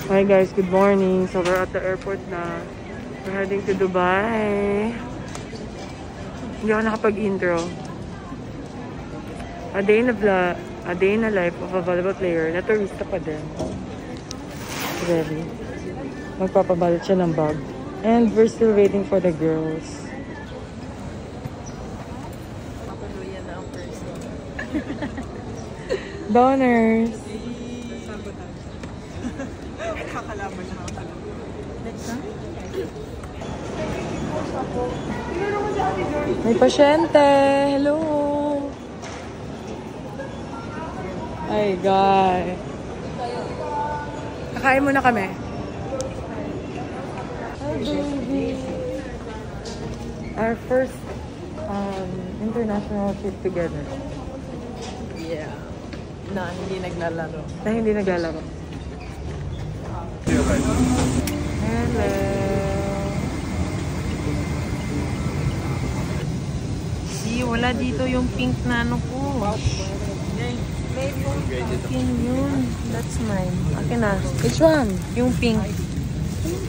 Hi guys, good morning. So we're at the airport na. We're heading to Dubai. Hindi ako nakapag-intro. A day in the life of a volleyball player na turista pa din. Ready. Magpapabalot siya ng bag. And we're still waiting for the girls. Matuluyan na ang person. Donors! Kakalaban na ako. May pasyente! Hello! Ay, guy! Kakain muna kami. Hi, baby! Our first international trip together. Yeah. Na hindi naglalaro. Na hindi naglalaro. Hello! See, wala dito yung pink na ano ko. Akin yun. That's mine. Akin na. Which one? Yung pink.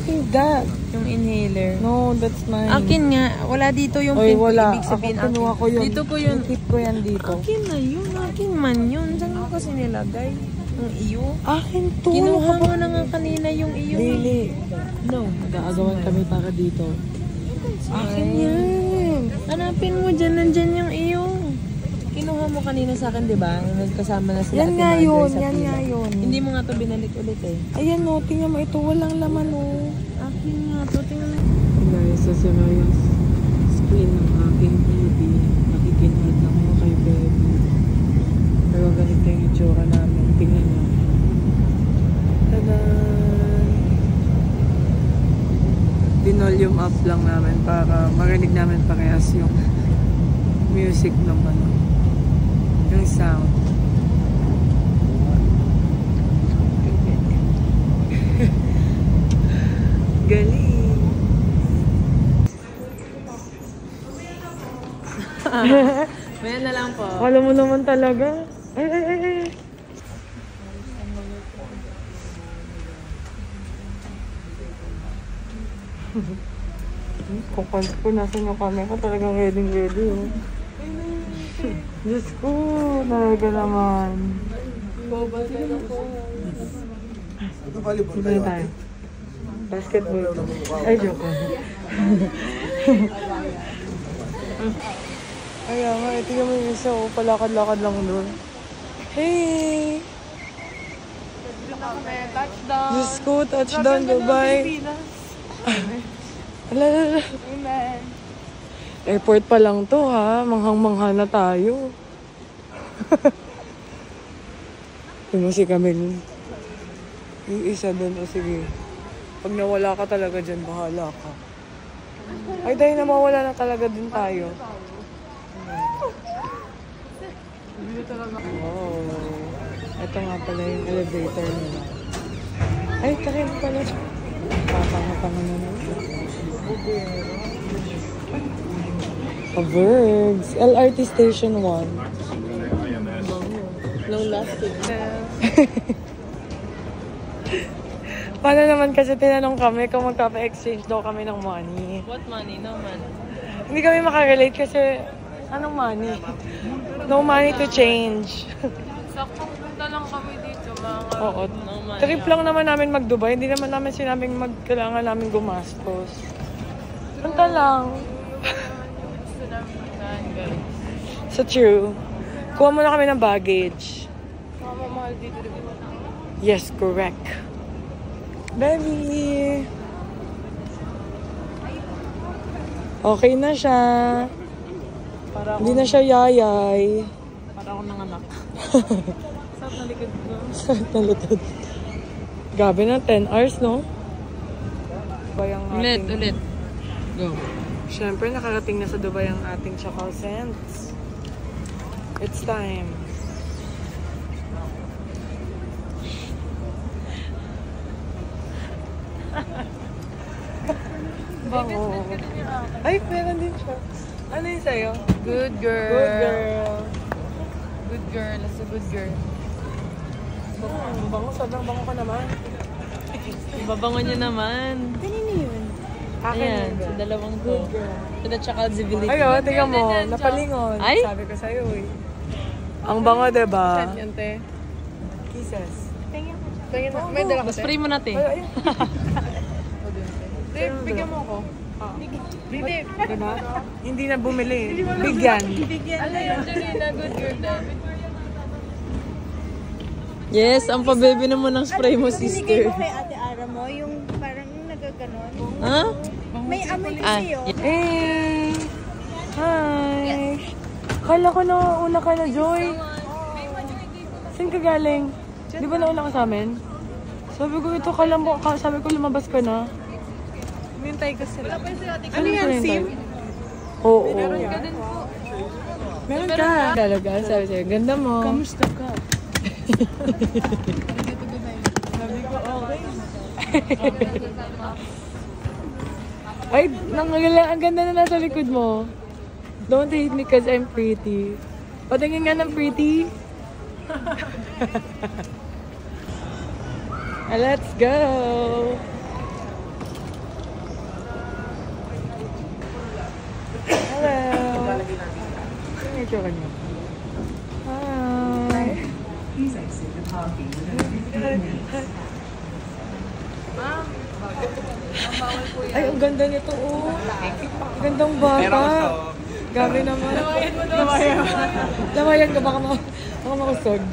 Is that? Yung inhaler. No, that's mine. Akin nga. Wala dito yung Oy, pink. wala. Ibig sabihin Ako kinuha ko yun. Dito ko yun. Keep ko yan dito. Akin na yun. Akin man yun. Saan mo kasi nilagay? Yung iyo? Akin to. Kinuha mo na nga kanina yung iyo. Lili. No. Nag-aagawan kami para dito. Akin yan. Hanapin mo dyan. Nandyan yung iyo. Kinuha mo kanina sa akin, di ba? Nagkasama na sila. Yan Ate nga Marjorie yun. sa Yan pila. nga yun. Hindi mo nga to binalik ulit eh. Ayan o. Tingnan mo ito. Walang laman o. Akin nga to. Tingnan mo. Guys, sa yung screen ng aking TV. Nakikinhad ako kay baby. Pero ganito yung itsura namin. Tingnan nyo. Tada! Dinolium up lang namin para marinig namin parehas yung music ng ano. Yung sound. Galing! Maya na lang po. Alam mo naman talaga. Ay. Kung nasan yung camera, talagang ready. Oh. Diyos ko, talaga naman. Dito na tayo. Basketball. Ay, joke. Kaya nga, ito yung isa. Palakad-lakad lang doon. Hey! Touchdown. Diyos ko, touchdown, Dubai. Alalala. Amen. Airport pa lang to, ha? Manghang-mangha na tayo. Tumusi kami. Yung isa doon, o sige. Pag nawala ka talaga dyan, bahala ka. Ay, dahil na mawala na talaga din tayo. Oh. Ito nga pala yung elevator nila. Ay, takin pala. Papanga-panga na naman. Verbs. LRT Station 1. Long lasting. Paano naman kasi tinanong kami kung magpapa-exchange daw kami ng money. What money? No money. Hindi kami makarelate kasi anong money? No money to change. Saktong punta lang kami dito mga. Oo. No money. Trip lang naman namin mag-Dubai. Hindi naman namin sinabing kailangan namin gumastos. Punta lang. Gusto namin puntahan guys. So true. Kuha muna kami ng baggage. Mamamahal dito diba? Yes, correct. Baby! Okay na siya. Hindi na siya yayay. Para ako nanganak. Saan nalikod ko? Nalutod. Gabi na, 10 hours, no? Ulit. Go. Siyempre, nakarating na sa Dubai ang ating Chacal Scents. It's time. Bango. Ay, meron din siya. Ano yung sa'yo? Good girl. Good girl. Good girl. That's a good girl. Bango, sobrang bango ka naman. Babango niya naman. Kanino yun? Ayan, sa dalawang to. Sa tsaka zibility. Ay, oh, tingnan mo. Napalingon. Ay? Sabi ko sa'yo eh. Ang bango, diba? Yan, te. Kisses. Tingin mo. May dala ko, te. Spray mo natin. Ay, ayun. Te, bigyan mo ako. Hindi. Diba? Hindi na bumili. Bigyan. Ano yun, Janina? Good girl, te. Yes, ang pa-baby naman ng spray mo, Binigay sister. ko kay Ate Ara mo, yung parang nagaganon. Ha? May amoy Ah, kasi yun. Hey! Hi! Kala ko na una ka na, Joy. Saan ka galing? Di ba nauna ka sa amin? Sabi ko ito, sabi ko lumabas ka na. Mintay ko sila. Ano yan, SIM? Oo. Meron ka din po. Meron ka. Talaga, sabi sa'yo, ganda mo. Kamusta ka? Sabi ko, okay. Ay, ang ganda na nasa likod mo. Don't hate me cause I'm pretty. Patingin nga ng pretty. Let's go! Hello! Ano yung itsura niyo? Hi! Ay, ang ganda nito, oh. Ang gandang bata. Gabi naman. Lamayan ka, baka makusog.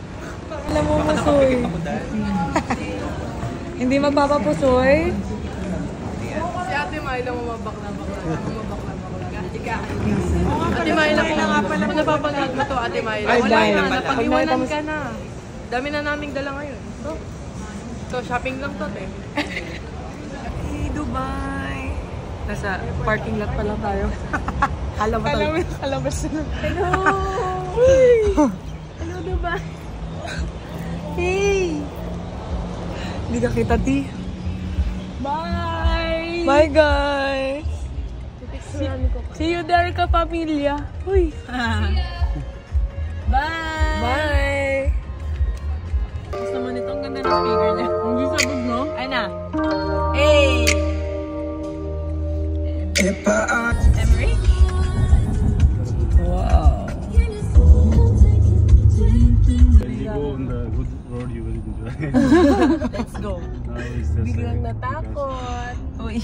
Alam mo, masoy. Hindi magpapapusoy? Si Ate Myla mabakla. Ate Myla, kung napapanood mo to, Ate Myla. Ay, Wala dahil. na, napag-iwanan ka na. Dami na naming dala ngayon. So, shopping lang to, te. Hey, Dubai! Nasa parking lot pa lang tayo. Kala mo tayo. Kalabas na. Hello! Hello, Dubai. Hey! Hindi ka kita, T. Bye! Bye, guys! See you there, kapamilya. Uy! Bye! Bye! Gusto naman ito, ang ganda ng figure niya. Hindi sabog, no? Ay na. Hey! Emery? Wow! When you go on the good road, you will enjoy. Let's go. Now it's just Biglang like, natakot. Uy.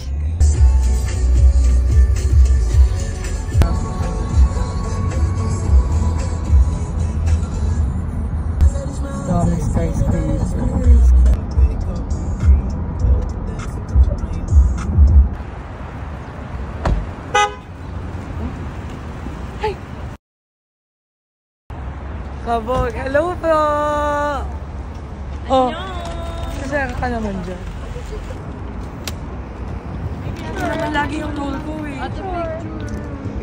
Dami skyscrapers. Ay! Kabog, hello po! Oh, kasi ka naman dyan. Ito naman lagi yung role ko eh.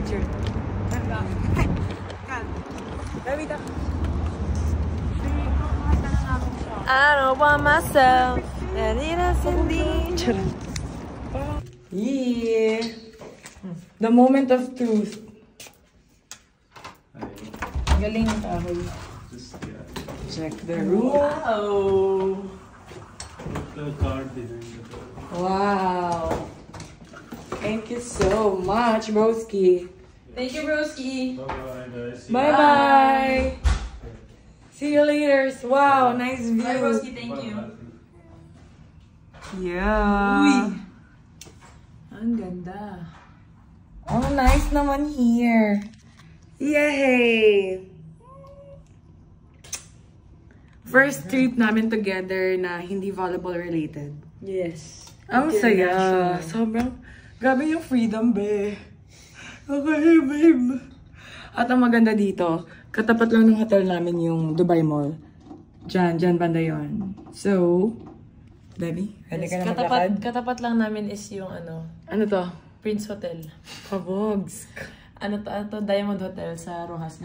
Picture. Wait up. I don't want myself. And it has indeed. Yeah. The moment of truth. Galing ng kahoy. just yeah. Check the room. Wow. Put the card behind the door. Wow. Thank you so much, Broski. Thank you, Broski. Bye-bye, guys. Bye-bye. See you later. Wow, nice view. Bye, Broski. Thank you. Yeah. Uy. Ang ganda. Oh, nice naman here. Yay! First trip namin together na hindi volleyball related. Yes. Ang saya. Sobrang, grabe yung freedom, be. Okay, babe. At ang maganda dito, katapat lang ng hotel namin yung Dubai Mall. Diyan banda yun. So, Debbie, pwede ka na maglakad? Katapat lang namin is yung Ano to? Prince Hotel. Kabogs. Ano to? Diamond Hotel sa Rojas.